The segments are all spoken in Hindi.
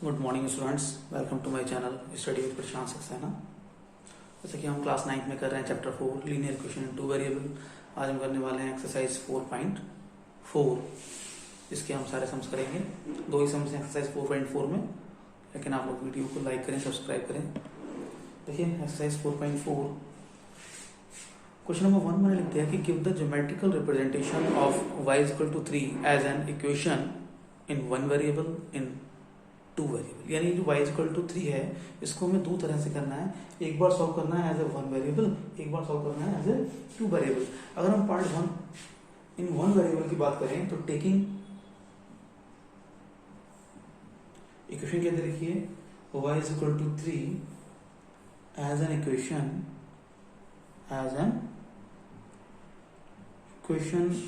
Good morning students, welcome to my channel study with Prashant Saxena. जैसे कि हम क्लास 9 में कर रहे हैं chapter 4 linear equation in two variable. आज हम करने वाले हैं एक्सरसाइज 4.4। इसके हम सारे सम्स करेंगे। दो ही सम्स हैं एक्सरसाइज 4.4 में, लेकिन आप लोग वीडियो को लाइक करें, सब्सक्राइब करें। देखिए एक्सरसाइज 4.4 क्वेश्चन नंबर 1 मैंने लिख दिया कि give the geometrical representation of y equal to 3 as an equation in one variable in two variable. यानी जो y इक्वल टू 3 है इसको हमें दो तरह से करना है। एक बार सॉल्व करना है एज ए वन वेरिएबल, एक बार सॉल्व करना है एज ए टू वेरिएबल। अगर हम पार्ट 1 इन वन वेरिएबल की बात करें तो टेकिंग इक्वेशन के अंदर लिखिए y equal to 3 as an equation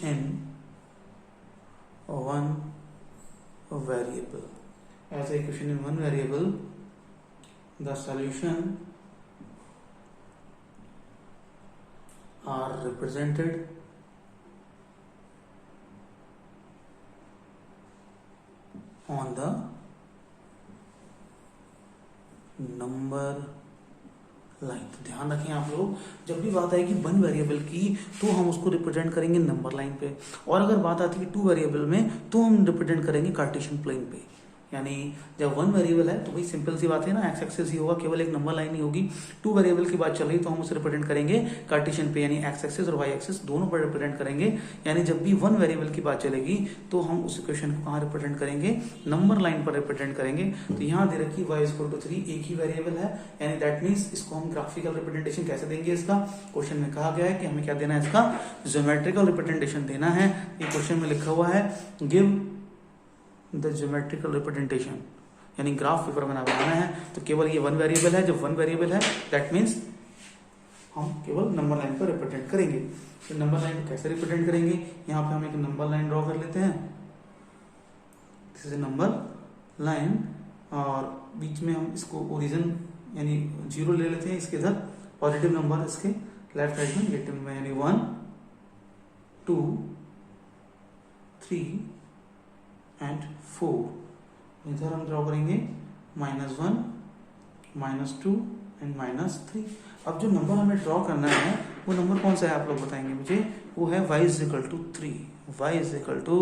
in one variable. As a equation in one variable, the solution are represented on the number line. तो ध्यान रखें आप लोग, जब भी बात आएगी वन वेरिएबल की तो हम उसको रिप्रेजेंट करेंगे नंबर लाइन पे, और अगर बात आती है टू वेरिएबल में तो हम रिप्रेजेंट करेंगे कार्टेशियन प्लेन पे। यानी जब वन वेरिएबल है तो भाई सिंपल सी बात है ना, एक्स एक्सिस ही होगा, केवल एक नंबर लाइन ही होगी। टू वेरिएबल की बात चल रही तो हम उसे रिप्रेजेंट करेंगे कार्टेशियन पे, यानी एक्स एक्सिस और वाई एक्सिस दोनों पर रिप्रेजेंट करेंगे। यानी जब भी वन वेरिएबल की बात चलेगी तो हम उस इक्वेशन को कहाँ रिप्रेजेंट करेंगे, नंबर लाइन पर रिप्रेजेंट करेंगे। तो यहाँ दे रखी y इक्वल टू 3 एक ही वेरिएबल है, यानी दैट मीन्स इसको हम ग्राफिकल रिप्रेजेंटेशन कैसे देंगे इसका। क्वेश्चन में कहा गया है कि हमें क्या देना है, इसका ज्योमेट्रिकल रिप्रेजेंटेशन देना है। ये क्वेश्चन में लिखा हुआ है गिव द ज्योमेट्रिकल रिप्रेजेंटेशन, यानी ग्राफ पेपर में बनाना है। तो केवल ये वन वेरिएबल है, जब वन वेरिएबल है दैट मीन्स हम केवल नंबर लाइन पर रिप्रेजेंट करेंगे। तो नंबर लाइन को कैसे रिप्रेजेंट करेंगे, यहाँ पे हम एक नंबर लाइन ड्रॉ कर लेते हैं। This is a number line, और बीच में हम इसको ओरिजिन यानी 0 ले लेते हैं। इसके इधर पॉजिटिव नंबर, इसके लेफ्ट साइड में नेगेटिव में, यानी 1 2 3 एंड 4। इधर हम ड्रॉ करेंगे -1 -2 एंड -3। अब जो नंबर हमें ड्रॉ करना है वो नंबर कौन सा है आप लोग बताएंगे मुझे। वो है y equal to 3, y equal to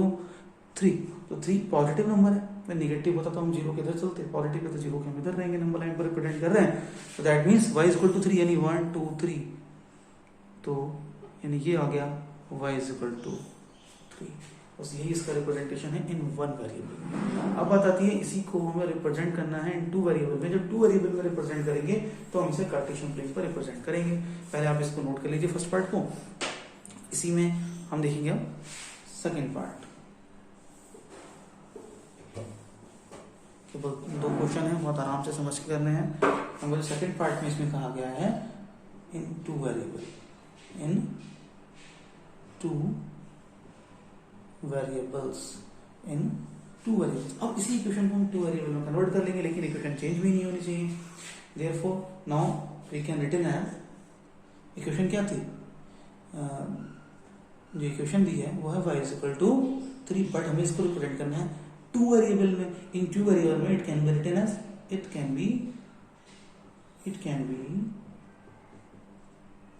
3। तो 3 पॉजिटिव नंबर है, अगर नेगेटिव होता तो हम 0 के इधर चलते, पॉजिटिव है तो 0 के हम इधर रहेंगे, नंबर लाइन पर रिप्रेजेंट कर रहे हैं। तो that means y equal to 3 यानी 1 2 3। तो यानी ये आ गया y इक्वल टू 3। बस यही इसका रिप्रेजेंटेशन है इन वन वेरिएबल। अब बात आती है इसी को हमें रिप्रेजेंट करना है इन टू वेरिएबल में। जब टू वेरिएबल में रिप्रेजेंट करेंगे तो हम इसे कार्टेशियन प्लेन पर रिप्रेजेंट करेंगे। पहले आप इसको नोट कर लीजिए फर्स्ट पार्ट को, इसी में हम देखेंगे अब सेकेंड पार्ट। केवल दो क्वेश्चन है, बहुत आराम से समझ के करने हैं। हमको सेकेंड पार्ट में इसमें कहा गया है इन two variable, in two variables, in two variables. अब इसी इक्वेशन को हम टू वेरिएबल में कन्वर्ट कर लेंगे, लेकिन इक्वेशन चेंज भी नहीं होनी चाहिए। Therefore now we can written as, equation क्या थी, जो इक्वेशन दी है वो है y इक्वल टू 3, बट हमें इसको रिप्रेजेंट करना है टू वेरिएबल में। इन टू वेरिएबल में it can be written as, it can be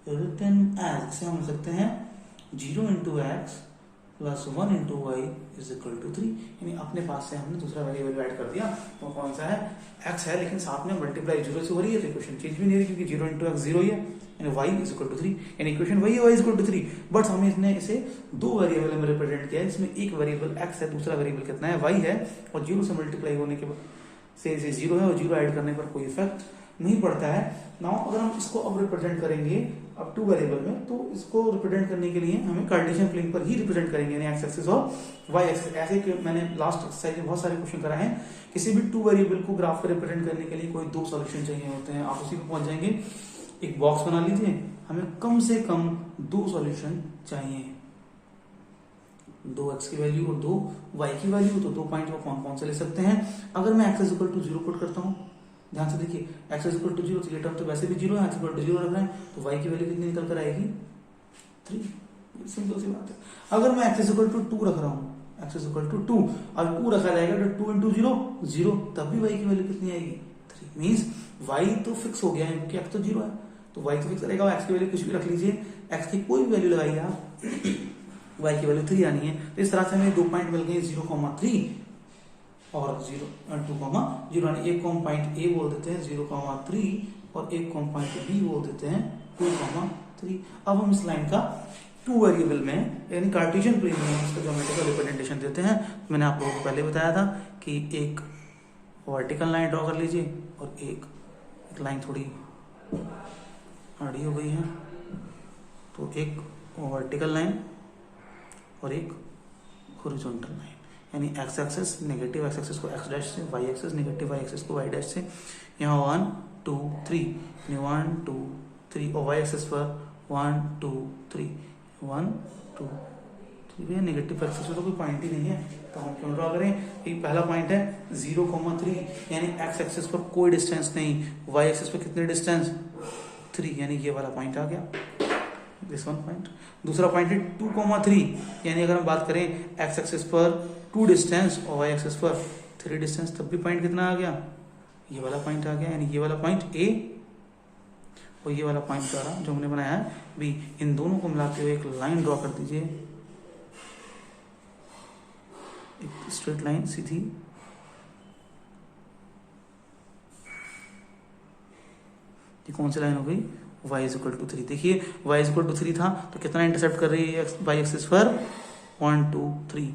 written as, इसे हम लिख सकते हैं 0 into x plus 1 into y is equal to 3। यानी अपने पास से हमने दूसरा वेरिएबल ऐड कर दिया। तो कौन सा है, x है, लेकिन साथ में मल्टीप्लाई 0 से हो रही है तो इक्वेशन चेंज भी नहीं रही, क्योंकि 0 इंटू एक्स 0 ही है, यानी y इज इक्वल टू 3। यानी इक्वेशन वही है, y is equal to 3, but हमें इसने इसे दो वेरिएबल में रिप्रेजेंट किया है। इसमें एक वेरिएबल x है, दूसरा वेरिएबल कितना है, y है, और 0 से मल्टीप्लाई होने के बाद से 0 है, और 0 ऐड करने पर कोई इफेक्ट नहीं पड़ता है। नाउ अगर हम इसको अब रिप्रेजेंट करेंगे अब टू वेरिएबल में, तो इसको रिप्रेजेंट करने के लिए हमें कार्टेशियन प्लेन पर ही रिप्रेजेंट करेंगे, यानी एक्स एक्सिस और वाई एक्सिस। ऐसे कि मैंने लास्ट एक्सरसाइज में बहुत सारे क्वेश्चन कराए हैं, किसी भी टू वेरिएबल को ग्राफ पर रिप्रेजेंट करने के लिए कोई दो सॉल्यूशन चाहिए होते हैं, आप उसी पे पहुंच जाएंगे। एक बॉक्स बना लीजिए, हमें कम से कम दो सॉल्यूशन चाहिए, 2x की वैल्यू और 2y की वैल्यू। तो 2 पॉइंट वो कौन कौन से ले सकते हैं। अगर मैं x इक्वल टू 0 पुट करता हूँ, ध्यान से देखिए, x इक्वल टू 0, तो ये टर्म तो वैसे भी 0 है, x इक्वल टू 0 रख रहे हैं, तो y की वैल्यू कितनी निकल कर आएगी, 3। सिंपल सी बात है। अगर मैं x इक्वल टू 2 रख रहा हूँ, x इज इक्वल टू 2। अब 2 रखा जाएगा तो 2 इंटू 0 0, तब भी y की वैल्यू कितनी आएगी 3। मीन्स y तो फिक्स हो गया है क्योंकि x तो 0 है, तो y तो फिक्स रहेगा, x की वैल्यू कुछ भी रख लीजिए, x की कोई भी वैल्यू लगाइए आप y की वैल्यू 3 आनी है। तो इस तरह से हमें 2 पॉइंट मिल गए 0,3 और 2,0 यानी एक को हम पॉइंट ए बोल देते हैं 0,3 और एक को हम पॉइंट बी बोल देते हैं 2,3। अब हम इस लाइन का 2 वेरिएबल में यानी कार्टेशियन प्लेन में इसका ज्योमेट्रिकल रिप्रेजेंटेशन देते हैं। मैंने आप लोगों को पहले बताया था कि एक वर्टिकल लाइन ड्रॉ कर लीजिए और एक लाइन थोड़ी आड़ी हो गई है, तो एक वर्टिकल लाइन और एक हॉरिजॉन्टल लाइन, यानी x axis negative x axis को एक्स डैश से, y axis negative y axis को वाई डैश से। यहाँ 1 2 3 1 2 3 और वाई एक्सिस पर 1 2 3 1 2 3 भैया नेगेटिव एक्सिस पे तो कोई पॉइंट ही नहीं है, तो हम क्यों ड्रॉ करें। ये पहला पॉइंट है 0,3 यानी एक्स एक्सिस पर कोई डिस्टेंस नहीं, वाई एक्सिस पर कितने डिस्टेंस 3, यानी ये वाला पॉइंट आ गया, दिस वन पॉइंट। दूसरा पॉइंट है 2,3 यानी अगर हम बात करें एक्स एक्सिस पर 2 डिस्टेंस और वाई एक्सिस पर 3 डिस्टेंस, तब भी पॉइंट कितना आ गया, ये वाला पॉइंट आ गया, यानी ये वाला पॉइंट ए और ये वाला पॉइंट द्वारा जो हमने बनाया है बी, इन दोनों को मिलाते हुए एक लाइन ड्रॉ कर दीजिए, एक स्ट्रेट लाइन सीधी। ये कौन सी लाइन हो गई, y इज इक्वल टू 3। देखिए y इज इक्वल टू 3 था तो कितना इंटरसेप्ट कर रही है y एक्सिस पर 1 2 3,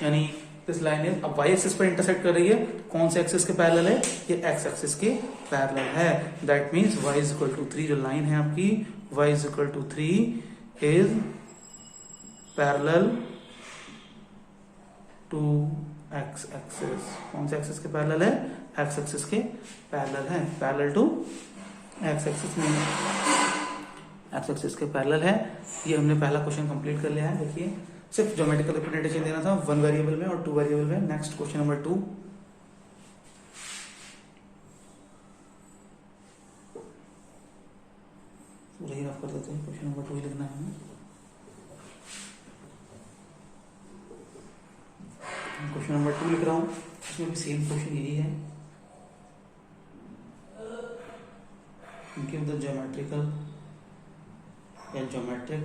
यानी दिस लाइन है अब y एक्सिस पर इंटरसेक्ट कर रही है, कौन से एक्सिस के पैरेलल है, ये x एक्सिस के पैरेलल है। That means y is equal to 3 जो लाइन है आपकी y is equal to 3 is parallel to x axis. कौन से एक्सिस के पैरेलल है, x एक्सिस के पैरेलल है, पैरेलल टू एक्स एक्सिस में, एक्स एक्सिस के पैरेलल है। ये हमने पहला क्वेश्चन कंप्लीट कर लिया है। देखिए सिर्फ ज्योमेट्रिकल रिप्रेजेंटेशन देना था 1 वेरिएबल में और 2 वेरिएबल में। नेक्स्ट क्वेश्चन नंबर 2, पूरा ही रफ कर देते हैं, क्वेश्चन नंबर 2 ही लिखना है। क्वेश्चन नंबर 2 लिख रहा हूँ, इसमें भी सेम क्वेश्चन यही है। Give the geometrical and geometric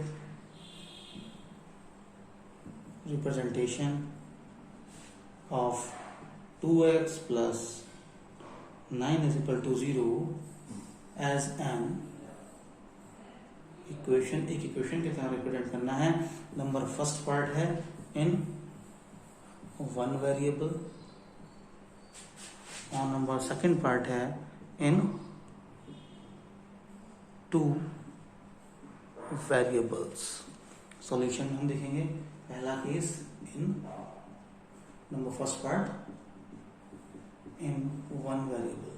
representation of 2x plus 9 is equal to 0 as an equation। एक इक्वेशन के तरह रिप्रेजेंट करना है। नंबर फर्स्ट पार्ट है इन 1 वेरिएबल और नंबर सेकंड पार्ट है इन 2 वेरिएबल्स। सॉल्यूशन में हम देखेंगे पहला case in number first part in 1 variable.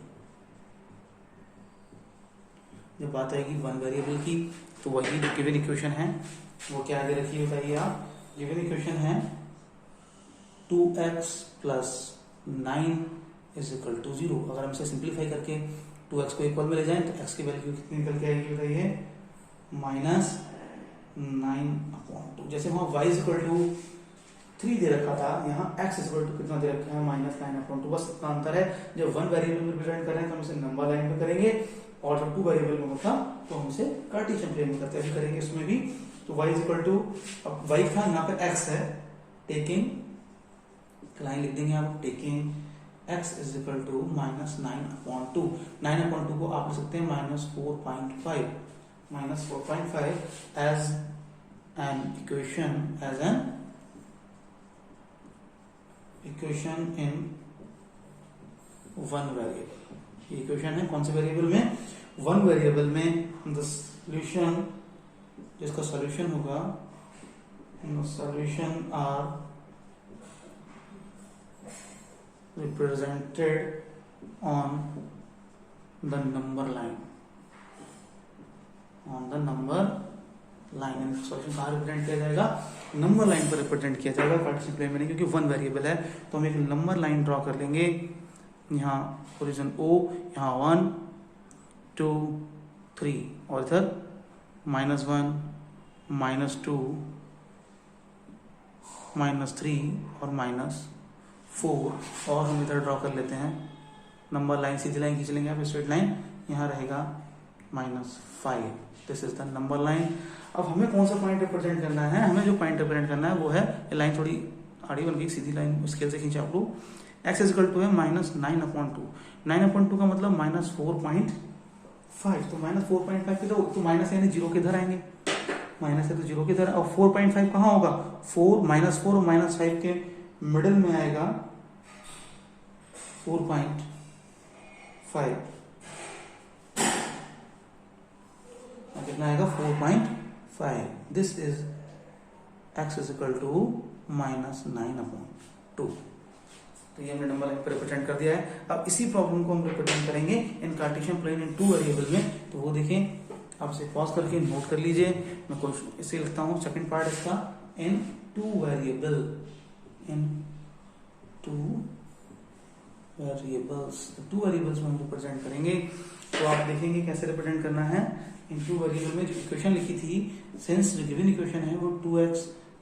जब बात आएगी 1 वेरिएबल की तो वही जो गिवन इक्वेशन है वो क्या आगे रखिए बताइए आप। गिवन इक्वेशन है 2x plus 9 is equal to 0। अगर हम इसे सिंप्लीफाई करके 2x को इक्वल में ले जाएं तो x की वैल्यू कितनी निकल के आएगी बताइए, -9/2। जैसे वहां y इज इक्वल टू 3 दे रखा था, यहाँ x इज इक्वल टू कितना दे रखा है -9/2। बस इतना अंतर है, जब 1 वेरिएबल में रिप्रेजेंट कर रहे हैं तो हम इसे नंबर लाइन पे करेंगे और जब 2 वेरिएबल में होता तो हम इसे कार्टेशियन प्लेन में करते करेंगे इसमें भी। तो y इज इक्वल टू, अब y था यहाँ पे x है, टेकिंग लाइन लिख देंगे आप, taking x is equal to -9/2। 9/2 को आप लिख सकते हैं -4.5 as an equation in 1 variable. ये इक्वेशन है कौन से वेरिएबल में, 1 वेरिएबल में। द सॉल्यूशन, जिसका सॉल्यूशन होगा, solution are represented on the number line, solution कहाँ रिप्रेजेंट किया जाएगा, नंबर लाइन पर रिप्रेजेंट किया जाएगा कार्टेशियन प्लेन में नहीं, क्योंकि 1 वेरिएबल है। तो हम एक नंबर लाइन ड्रॉ कर लेंगे, यहाँ ओरिजिन O, यहाँ 1 2 3 और इधर -1 -2 -3 और -4 और हम इधर ड्रॉ कर लेते हैं नंबर लाइन, सीधी लाइन खींच लेंगे आप, स्ट्रेट लाइन, यहाँ रहेगा -5। This is the number line. अब हमें कौन सा पॉइंट रिप्रेजेंट करना है, हमें जो पॉइंट रिप्रेजेंट करना है वो है, ये लाइन थोड़ी आड़ी बन गई, सीधी लाइन स्केल से खींचे आप लोग, x इक्वल टू है -9/2। 9/2 का मतलब -4.5, तो -4.5 किधर, तो माइनस यानी जीरो किधर आएंगे, माइनस है तो जीरो किधर, और 4.5 कहाँ होगा, 4 -4 और -5 के मिडिल में आएगा 4.5, कितना आएगा 4.5। This is x is equal to -9/2। तो ये हमने नंबर लाइन पर रिप्रेजेंट कर दिया है। अब इसी प्रॉब्लम को हम रिप्रेजेंट करेंगे इन कार्टेशियन प्लेन इन 2 वेरिएबल में। तो वो देखें, आप इसे पॉज करके नोट कर लीजिए। मैं क्वेश्चन इसे लिखता हूँ, सेकंड पार्ट इसका, इन 2 वेरिएबल, इन 2 वेरिएबल्स, 2 वेरिएबल्स में हम रिप्रेजेंट करेंगे। तो आप देखेंगे कैसे रिप्रेजेंट करना है। इन 2 वेरिएबल में जो इक्वेशन लिखी थी, सिंस जो गिवन इक्वेशन है वो 2x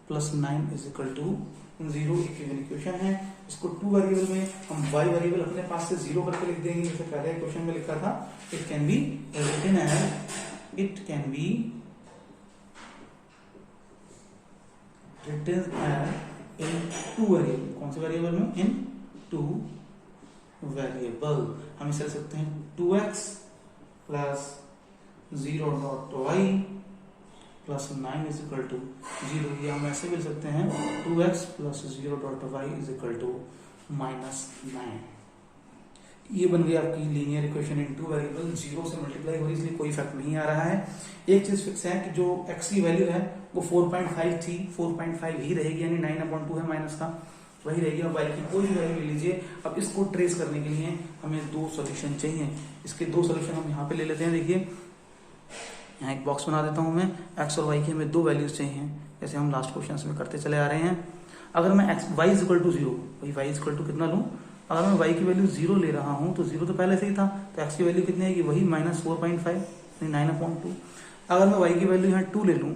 + 9 इज इक्वल टू 0 एक गिवन इक्वेशन है। इसको 2 वेरिएबल में हम y वेरिएबल अपने पास से 0 करके लिख देंगे, जैसे पहले इक्वेशन में लिखा था। It can be written as, it can be written as in 2 variable. कौन से वेरिएबल में, इन 2 वेरिएबल। हम इसे लिख सकते हैं 2x + 0.y + 9 is equal to 0। ये हम ऐसे भी लिख सकते हैं 2x + 0.y is equal to -9। ये बन गई आपकी लीनियर इक्वेशन इन 2 वेरिएबल। 0 से मल्टीप्लाई हो रही, इसलिए कोई इफेक्ट नहीं आ रहा है। एक चीज फिक्स है कि जो x की वैल्यू है वो 4.5 थी, 4.5 ही रहेगी, यानी 9/2 है माइनस का, वही रहेगी। अब y की कोई भी वैल्यू ले लीजिए। अब इसको ट्रेस करने के लिए हमें 2 सॉल्यूशन चाहिए। इसके 2 सॉल्यूशन हम यहाँ पे ले लेते हैं। देखिए यहाँ एक बॉक्स बना देता हूँ मैं, x और y की हमें 2 वैल्यूज चाहिए, जैसे हम लास्ट क्वेश्चन में करते चले आ रहे हैं। अगर मैं y इज इक्वल टू 0, भाई y इज इक्वल टू कितना लूँ, अगर मैं y की वैल्यू 0 ले रहा हूँ तो 0 तो पहले से ही था, तो x की वैल्यू कितनी आएगी, वही -4.5 9/2। अगर मैं y की वैल्यू यहाँ 2 ले लूँ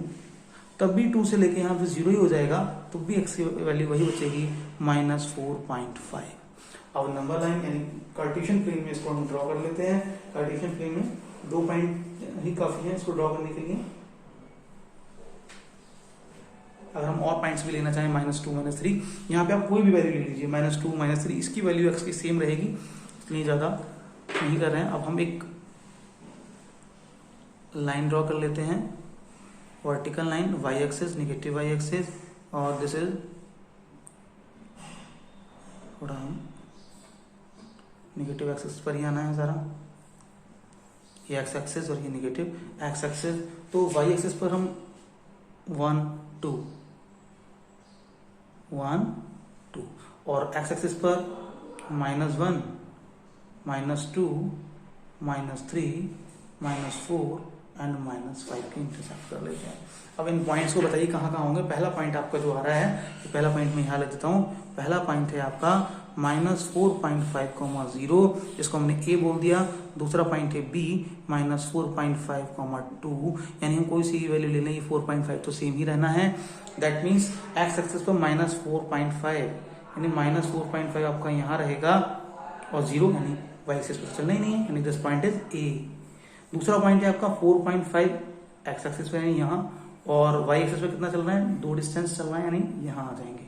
तब भी 2 से लेके यहाँ पे 0 ही हो जाएगा, तो भी x की वैल्यू वही बचेगी -4.5। अब नंबर लाइन यानी कार्टेशियन प्लेन में इसको हम ड्रॉ कर लेते हैं। कार्टेशियन प्लेन में 2 पॉइंट ही काफी है इसको ड्रॉ करने के लिए। अगर हम और पॉइंट्स भी लेना चाहें, -2 -3, यहाँ पे आप कोई भी वैल्यू ले लीजिए, -2 -3, इसकी वैल्यू x की सेम रहेगी, इसलिए ज्यादा नहीं कर रहे हैं। अब हम एक लाइन ड्रॉ कर लेते हैं, vertical line, y axis, negative y axis, और दिस इज, थोड़ा हम नेगेटिव एक्सिस पर ही आना है सारा, ये x एक्सिस और ये नेगेटिव x एक्सिस। तो y एक्सिस पर हम 1 2 1 2, और x एक्सिस पर -1 -2 -3 -4 एंड -5 की इंटरसेक्ट कर लेते हैं। अब इन पॉइंट्स को बताइए कहाँ कहाँ होंगे। पहला पॉइंट आपका जो आ रहा है, तो पहला पॉइंट मैं यहाँ लिख देता हूँ। पहला पॉइंट है आपका -4.5, 0, जिसको हमने a बोल दिया। दूसरा पॉइंट है b -4.5, 2, यानी हम कोई सी वैल्यू ले लें, ये 4.5 तो सेम ही रहना है। दैट मीन्स x एक्सिस पर -4.5, यानी -4.5 आपका यहाँ रहेगा, और 0 यानी y एक्सिस पर चलना ही नहीं है, यानी दिस पॉइंट इज a। दूसरा पॉइंट है आपका 4.5 x एक्सिस पे है यहाँ, और y एक्सिस पे कितना चल रहा है, 2 डिस्टेंस चल रहा है, यानी यहाँ आ जाएंगे।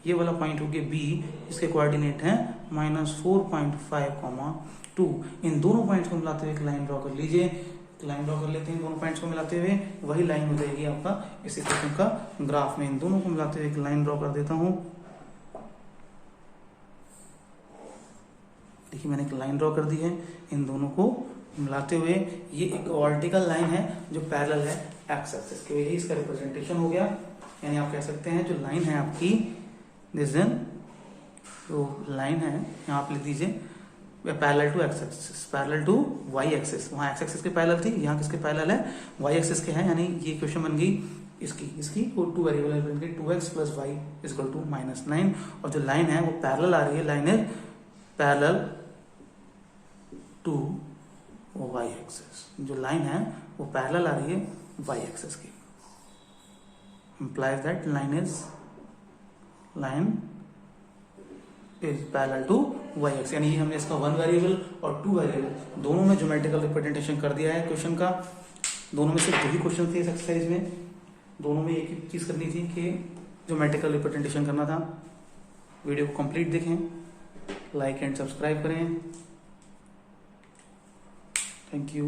ये वाला पॉइंट हो गया b, इसके कोऑर्डिनेट है -4.5, 2। इन दोनों पॉइंट्स को मिलाते हुए एक लाइन ड्रॉ कर लीजिए। लाइन ड्रॉ कर लेते हैं, दोनों पॉइंट्स को मिलाते हुए वही लाइन हो जाएगी आपका इस इक्वेशन का ग्राफ में। इन दोनों को मिलाते हुए एक लाइन ड्रॉ कर देता हूँ। देखिए मैंने एक लाइन ड्रॉ कर दी है, इन दोनों को मिलाते हुए। ये एक वर्टिकल लाइन है जो पैरेलल है एक्स एक्सिस के, यही इसका रिप्रेजेंटेशन हो गया। यानी आप कह सकते हैं जो लाइन है आपकी, दिस जो लाइन है यहाँ आप लिख दीजिए parallel to x axis, parallel to y axis. वहाँ एक्स एक्सिस के पैरेलल थी, यहाँ किसके पैरेलल है, वाई एक्सिस के हैं। यानी ये इक्वेशन बन गई इसकी वो 2 वेरिएबल बन गई 2x + y = -9। और जो लाइन है वो पैरेलल आ रही है, line is parallel to y axis. जो लाइन है वो पैरेलल आ रही है y एक्सिस की, implies that line is line is parallel to y x, यानी हमने इसका 1 वेरिएबल और 2 वेरिएबल दोनों में ज्योमेट्रिकल रिप्रेजेंटेशन कर दिया है क्वेश्चन का। दोनों में सिर्फ 2 ही क्वेश्चन थे इस एक्सरसाइज में, दोनों में एक ही चीज करनी थी कि ज्योमेट्रिकल रिप्रेजेंटेशन करना था। वीडियो को कंप्लीट देखें, लाइक एंड सब्सक्राइब करें। Thank you.